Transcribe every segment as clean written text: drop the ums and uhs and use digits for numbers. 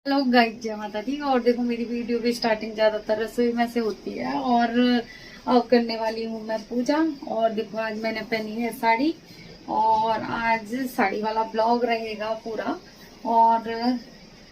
लोग गाइस जय माता दी। और देखो मेरी वीडियो की स्टार्टिंग ज्यादातर रसोई में से होती है और अब करने वाली हूँ मैं पूजा। और देखो आज मैंने पहनी है साड़ी और आज साड़ी वाला ब्लॉग रहेगा पूरा। और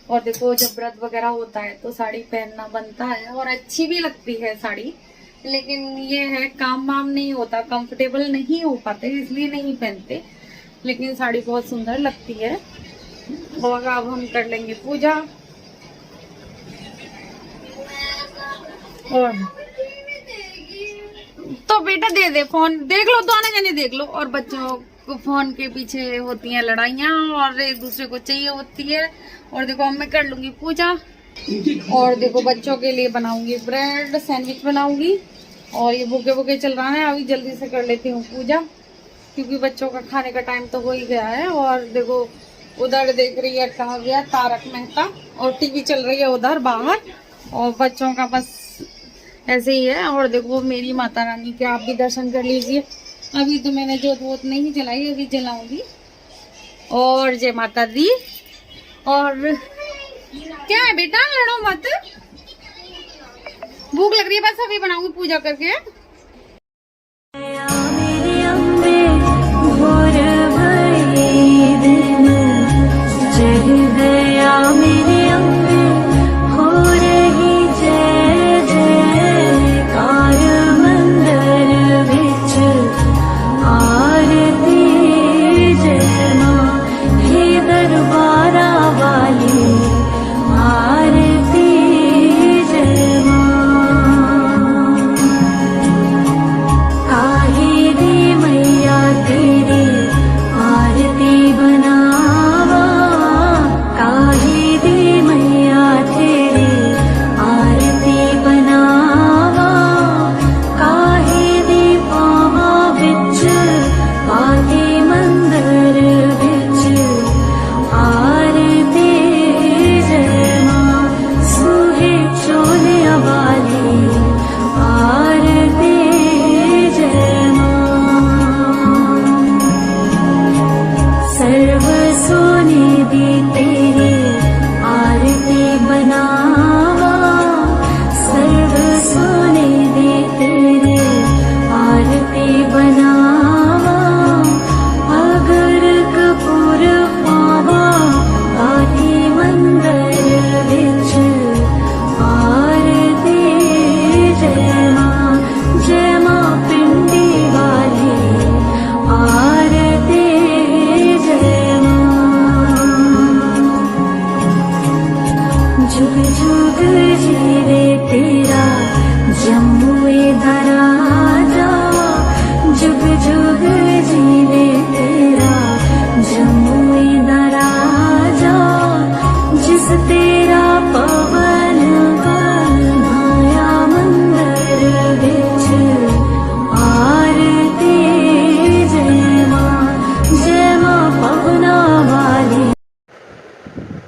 और देखो जब व्रत वगैरह होता है तो साड़ी पहनना बनता है और अच्छी भी लगती है साड़ी, लेकिन ये है काम वाम नहीं होता, कंफर्टेबल नहीं हो पाते इसलिए नहीं पहनते, लेकिन साड़ी बहुत सुंदर लगती है। और अब हम कर लेंगे पूजा। और तो बेटा दे दे फोन, देख लो दोनों जने देख लो। और बच्चों को फोन के पीछे होती हैं लड़ाइयाँ और एक दूसरे को चाहिए होती है। और देखो अब मैं कर लूंगी पूजा। और देखो बच्चों के लिए बनाऊंगी ब्रेड सैंडविच बनाऊंगी। और ये भूखे भूखे चल रहा है, अभी जल्दी से कर लेती हूँ पूजा क्योंकि बच्चों का खाने का टाइम तो हो ही गया है। और देखो उधर देख रही है काव्या तारक मेहता और टीवी चल रही है उधर बाहर। और बच्चों का बस ऐसे ही है। और देखो मेरी माता रानी के आप भी दर्शन कर लीजिए। अभी तो मैंने जोत वोत नहीं जलाई, अभी जलाऊंगी। और जय माता दी। और क्या है बेटा, लड़ो मत, भूख लग रही है, बस अभी बनाऊंगी पूजा करके।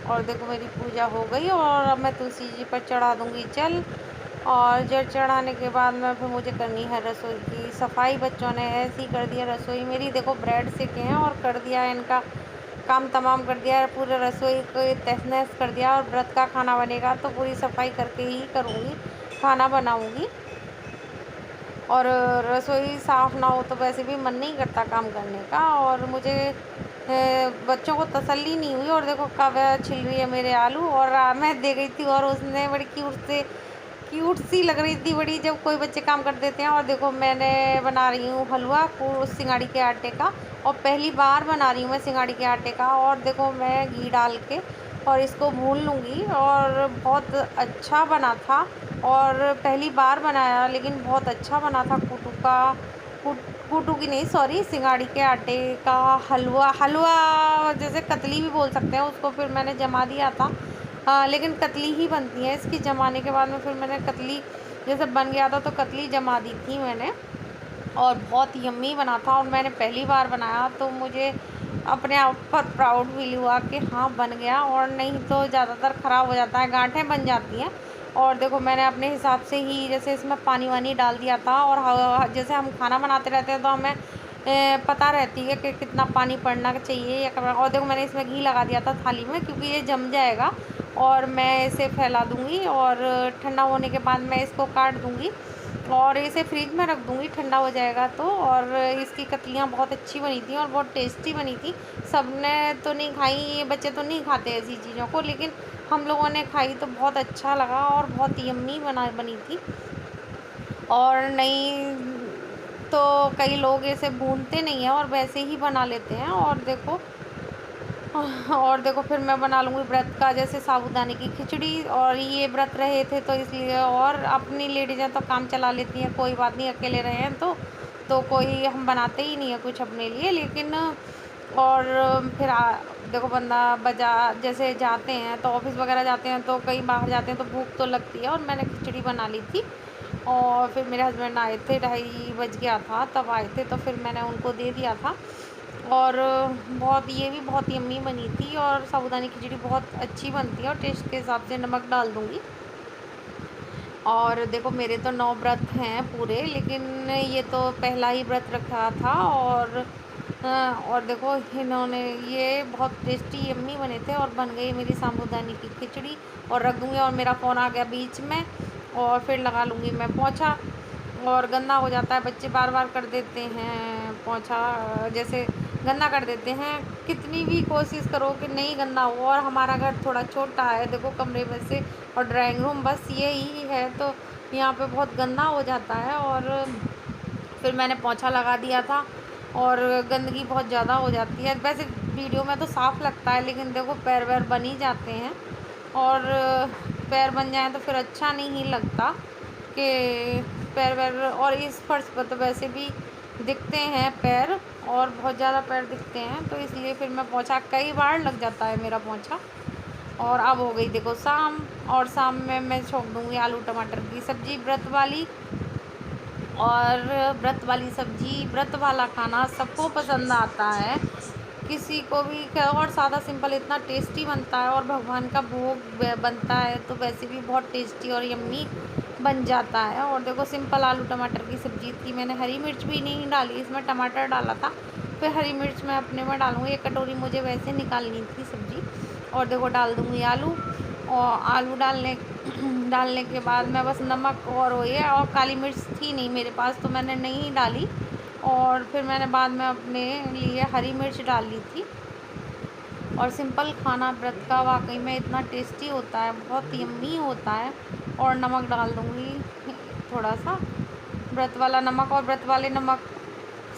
और देखो मेरी पूजा हो गई और अब मैं तुलसी जी पर चढ़ा दूंगी जल। और जल चढ़ाने के बाद में फिर मुझे करनी है रसोई की सफाई। बच्चों ने ऐसी कर दिया रसोई मेरी, देखो ब्रेड सेके हैं और कर दिया इनका काम तमाम कर दिया है, पूरे रसोई को तहस नहस कर दिया। और व्रत का खाना बनेगा तो पूरी सफाई करके ही करूँगी, खाना बनाऊँगी। और रसोई साफ़ ना हो तो वैसे भी मन नहीं करता काम करने का। और मुझे बच्चों को तसल्ली नहीं हुई। और देखो काव्या छिल रही है मेरे आलू और मैं दे गई थी और उसने बड़ी क्यूट सी लग रही थी बड़ी, जब कोई बच्चे काम कर देते हैं। और देखो मैंने बना रही हूँ हलवा सिंगाड़ी के आटे का, और पहली बार बना रही हूँ मैं सिंगाड़ी के आटे का। और देखो मैं घी डाल के और इसको भून लूँगी और बहुत अच्छा बना था। और पहली बार बनाया लेकिन बहुत अच्छा बना था। कूटू की नहीं, सॉरी, सिंगाड़ी के आटे का हलवा जैसे कतली भी बोल सकते हैं उसको। फिर मैंने जमा दिया था, लेकिन कतली ही बनती है इसकी। जमाने के बाद में फिर मैंने कतली जैसे बन गया था तो कतली जमा दी थी मैंने। और बहुत यम्मी बना था और मैंने पहली बार बनाया तो मुझे अपने आप पर प्राउड फील हुआ कि हाँ बन गया। और नहीं तो ज़्यादातर ख़राब हो जाता है, गांठें बन जाती हैं। और देखो मैंने अपने हिसाब से ही जैसे इसमें पानी वानी डाल दिया था। और जैसे हम खाना बनाते रहते हैं तो हमें पता रहती है कि कितना पानी पड़ना चाहिए या। और देखो मैंने इसमें घी लगा दिया था थाली में क्योंकि ये जम जाएगा और मैं इसे फैला दूँगी और ठंडा होने के बाद मैं इसको काट दूँगी और इसे फ्रिज में रख दूँगी, ठंडा हो जाएगा तो। और इसकी कतलियाँ बहुत अच्छी बनी थी और बहुत टेस्टी बनी थी। सबने तो नहीं खाई, ये बच्चे तो नहीं खाते ऐसी चीज़ों को, लेकिन हम लोगों ने खाई तो बहुत अच्छा लगा और बहुत यम्मी बनी थी। और नहीं तो कई लोग इसे भूनते नहीं हैं और वैसे ही बना लेते हैं। और देखो फिर मैं बना लूँगी व्रत का, जैसे साबूदाने की खिचड़ी। और ये व्रत रहे थे तो इसलिए, और अपनी लेडीज़ें तो काम चला लेती हैं, कोई बात नहीं, अकेले रहे हैं तो कोई हम बनाते ही नहीं है कुछ अपने लिए। लेकिन और फिर देखो बंदा जैसे जाते हैं तो ऑफ़िस वगैरह जाते हैं तो कहीं बाहर जाते हैं तो भूख तो लगती है, और मैंने खिचड़ी बना ली थी। और फिर मेरे हस्बैंड आए थे, 2:30 बज गया था तब आए थे, तो फिर मैंने उनको दे दिया था। और ये भी बहुत यम्मी बनी थी। और साबूदानी खिचड़ी बहुत अच्छी बनती है, और टेस्ट के हिसाब से नमक डाल दूँगी। और देखो मेरे तो 9 व्रत हैं पूरे, लेकिन ये तो पहला ही व्रत रखा था। और देखो इन्होंने ये बहुत टेस्टी यम्मी बने थे, और बन गई मेरी साबूदानी की खिचड़ी। और रख दूँगी, और मेरा फ़ोन आ गया बीच में, और फिर लगा लूँगी मैं पोंछा। और गंदा हो जाता है, बच्चे बार बार कर देते हैं पोंछा, जैसे गंदा कर देते हैं। कितनी भी कोशिश करो कि नहीं गंदा हो, और हमारा घर थोड़ा छोटा है, देखो कमरे में से और ड्राइंग रूम बस यही है, तो यहाँ पे बहुत गंदा हो जाता है। और फिर मैंने पोंछा लगा दिया था, और गंदगी बहुत ज़्यादा हो जाती है। वैसे वीडियो में तो साफ़ लगता है, लेकिन देखो पैर वैर बन ही जाते हैं, और पैर बन जाएँ तो फिर अच्छा नहीं लगता कि पैर वैर। और इस फर्श पर तो वैसे भी दिखते हैं पैर, और बहुत ज़्यादा पैर दिखते हैं, तो इसलिए फिर मैं पोंछा कई बार लग जाता है मेरा पोंछा। और अब हो गई देखो शाम, और शाम में मैं छोंक दूँगी आलू टमाटर की सब्ज़ी व्रत वाली। और व्रत वाली सब्ज़ी, व्रत वाला खाना सबको पसंद आता है, किसी को भी और सादा सिंपल इतना टेस्टी बनता है, और भगवान का भोग बनता है तो वैसे भी बहुत टेस्टी और यम्मी बन जाता है। और देखो सिंपल आलू टमाटर की सब्ज़ी थी, मैंने हरी मिर्च भी नहीं डाली, इसमें टमाटर डाला था, फिर हरी मिर्च मैं अपने में डालूँगी। 1 कटोरी मुझे वैसे निकालनी थी सब्ज़ी। और देखो डाल दूँगी आलू, और आलू डालने के बाद मैं बस नमक और वो ये, और काली मिर्च थी नहीं मेरे पास तो मैंने नहीं डाली। और फिर मैंने बाद में अपने लिए हरी मिर्च डाल ली थी। और सिंपल खाना व्रत का वाकई में इतना टेस्टी होता है, बहुत यम्मी होता है। और नमक डाल दूँगी थोड़ा सा, व्रत वाला नमक, और व्रत वाले नमक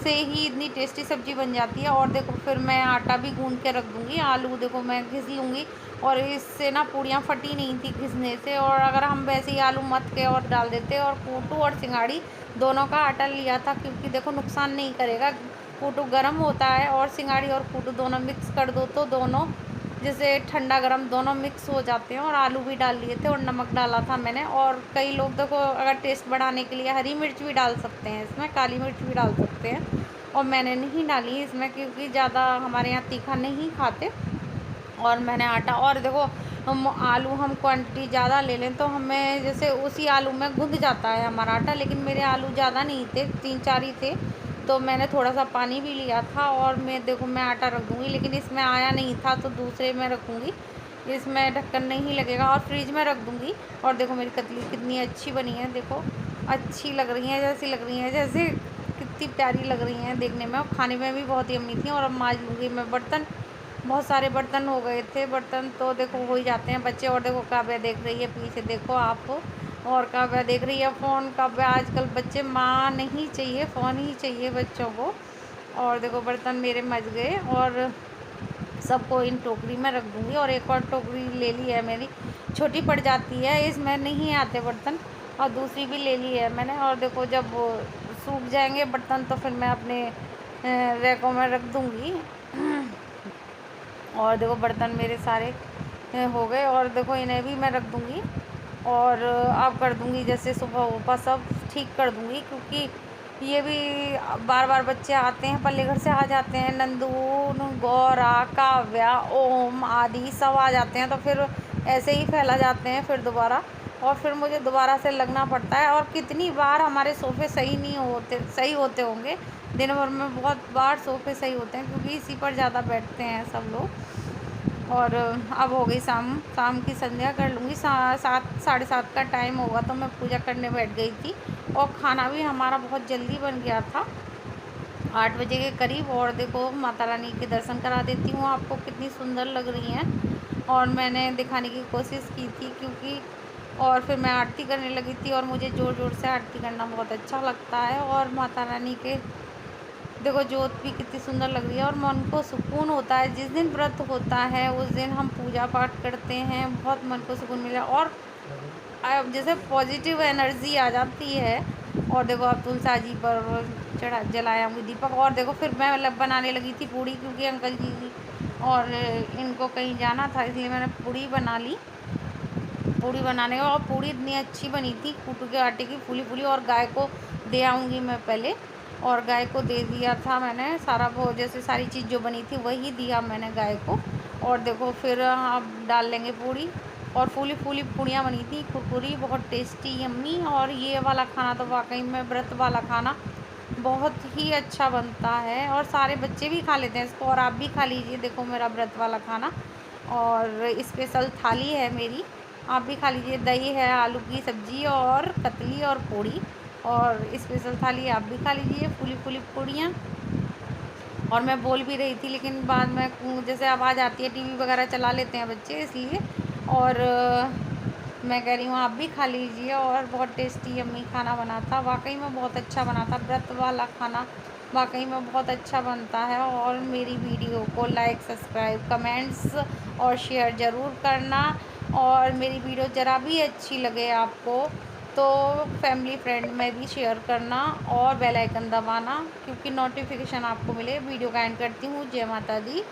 से ही इतनी टेस्टी सब्ज़ी बन जाती है। और देखो फिर मैं आटा भी गूँध के रख दूँगी, आलू देखो मैं घिस लूँगी, और इससे ना पूड़ियाँ फटी नहीं थी घिसने से। और अगर हम वैसे ही आलू मथ के और डाल देते, और कूटू और सिंगाड़ी दोनों का आटा लिया था, क्योंकि देखो नुकसान नहीं करेगा, कूटू गर्म होता है, और सिंगाड़ी और कूटू दोनों मिक्स कर दो तो दोनों जैसे ठंडा गर्म दोनों मिक्स हो जाते हैं। और आलू भी डाल लिए थे, और नमक डाला था मैंने। और कई लोग देखो अगर टेस्ट बढ़ाने के लिए हरी मिर्च भी डाल सकते हैं, इसमें काली मिर्च भी डाल सकते हैं, और मैंने नहीं डाली इसमें, क्योंकि ज़्यादा हमारे यहाँ तीखा नहीं खाते। और मैंने आटा, और देखो हम क्वांटिटी ज़्यादा ले लें तो हमें जैसे उसी आलू में गूँध जाता है हमारा आटा, लेकिन मेरे आलू ज़्यादा नहीं थे, 3-4 ही थे, तो मैंने थोड़ा सा पानी भी लिया था। और मैं आटा रख दूँगी, लेकिन इसमें आया नहीं था तो दूसरे में रखूँगी, इसमें ढक्कन नहीं लगेगा, और फ्रिज में रख दूँगी। और देखो मेरी कतली कितनी अच्छी बनी है, देखो अच्छी लग रही हैं, जैसे कितनी प्यारी लग रही हैं देखने में, और खाने में भी बहुत यम्मी थी। और अब मांज लूँगी मैं बर्तन, बहुत सारे बर्तन हो गए थे, बर्तन तो देखो हो ही जाते हैं बच्चे। और देखो काव्या देख रही है पीछे, देखो आप, और काव्या देख रही है फ़ोन। काव्या आजकल बच्चे माँ नहीं चाहिए, फ़ोन ही चाहिए बच्चों को। और देखो बर्तन मेरे मज गए, और सबको इन टोकरी में रख दूँगी। और एक और टोकरी ले ली है मेरी, छोटी पड़ जाती है, इसमें नहीं आते बर्तन, और दूसरी भी ले ली है मैंने। और देखो जब वो सूख जाएंगे बर्तन तो फिर मैं अपने रैकों में रख दूँगी। और देखो बर्तन मेरे सारे हो गए, और देखो इन्हें भी मैं रख दूँगी। और अब कर दूँगी जैसे सुबह ऊपर सब ठीक कर दूँगी, क्योंकि ये भी बार बार बच्चे आते हैं, पल्ले घर से आ जाते हैं, नंदू, गौरा, काव्या, ओम आदि सब आ जाते हैं, तो फिर ऐसे ही फैला जाते हैं फिर दोबारा, और फिर मुझे दोबारा से लगना पड़ता है। और कितनी बार हमारे सोफ़े सही होते होंगे, दिन भर में बहुत बार सोफ़े सही होते हैं, क्योंकि इसी पर ज़्यादा बैठते हैं सब लोग। और अब हो गई शाम, शाम की संध्या कर लूँगी। 7 साढ़े 7 का टाइम होगा तो मैं पूजा करने बैठ गई थी। और खाना भी हमारा बहुत जल्दी बन गया था, 8 बजे के करीब। और देखो माता रानी के दर्शन करा देती हूँ आपको, कितनी सुंदर लग रही हैं। और मैंने दिखाने की कोशिश की थी क्योंकि, और फिर मैं आरती करने लगी थी। और मुझे ज़ोर ज़ोर से आरती करना बहुत अच्छा लगता है। और माता रानी के देखो जोत भी कितनी सुंदर लग रही है, और मन को सुकून होता है। जिस दिन व्रत होता है उस दिन हम पूजा पाठ करते हैं, बहुत मन को सुकून मिला। और जैसे पॉजिटिव एनर्जी आ जाती है। और देखो अब तुलसा जी पर चढ़ा जलाया हूँ दीपक। और देखो फिर मैं बनाने लगी थी पूड़ी, क्योंकि अंकल जी और इनको कहीं जाना था, इसलिए मैंने पूड़ी बना ली। पूड़ी बनाने का, और पूड़ी इतनी अच्छी बनी थी, कूटू के आटे की, फूली फूली। और गाय को दे आऊँगी मैं पहले, और गाय को दे दिया था मैंने सारा, वो जैसे सारी चीज़ जो बनी थी वही दिया मैंने गाय को। और देखो फिर अब डाल लेंगे पूड़ी। और फूली फूली पूड़ियाँ बनी थी, कुरकुरी, बहुत टेस्टी यम्मी। और ये वाला खाना तो वाकई में व्रत वाला खाना बहुत ही अच्छा बनता है, और सारे बच्चे भी खा लेते हैं इसको। और आप भी खा लीजिए, देखो मेरा व्रत वाला खाना और स्पेशल थाली है मेरी, आप भी खा लीजिए। दही है, आलू की सब्ज़ी और कतली और पूड़ी, और स्पेशल थाली आप भी खा लीजिए, फूली फूली पूड़ियाँ। और मैं बोल भी रही थी, लेकिन बाद में जैसे आवाज़ आती है, टीवी वगैरह चला लेते हैं बच्चे, इसलिए। और मैं कह रही हूँ आप भी खा लीजिए। और बहुत टेस्टी यम्मी खाना बना था, वाकई में बहुत अच्छा बना था। व्रत वाला खाना वाकई में बहुत अच्छा बनता है। और मेरी वीडियो को लाइक, सब्सक्राइब, कमेंट्स और शेयर ज़रूर करना। और मेरी वीडियो ज़रा भी अच्छी लगे आपको तो फैमिली फ्रेंड में भी शेयर करना, और बेल आइकन दबाना, क्योंकि नोटिफिकेशन आपको मिले। वीडियो का एंड करती हूँ। जय माता दी।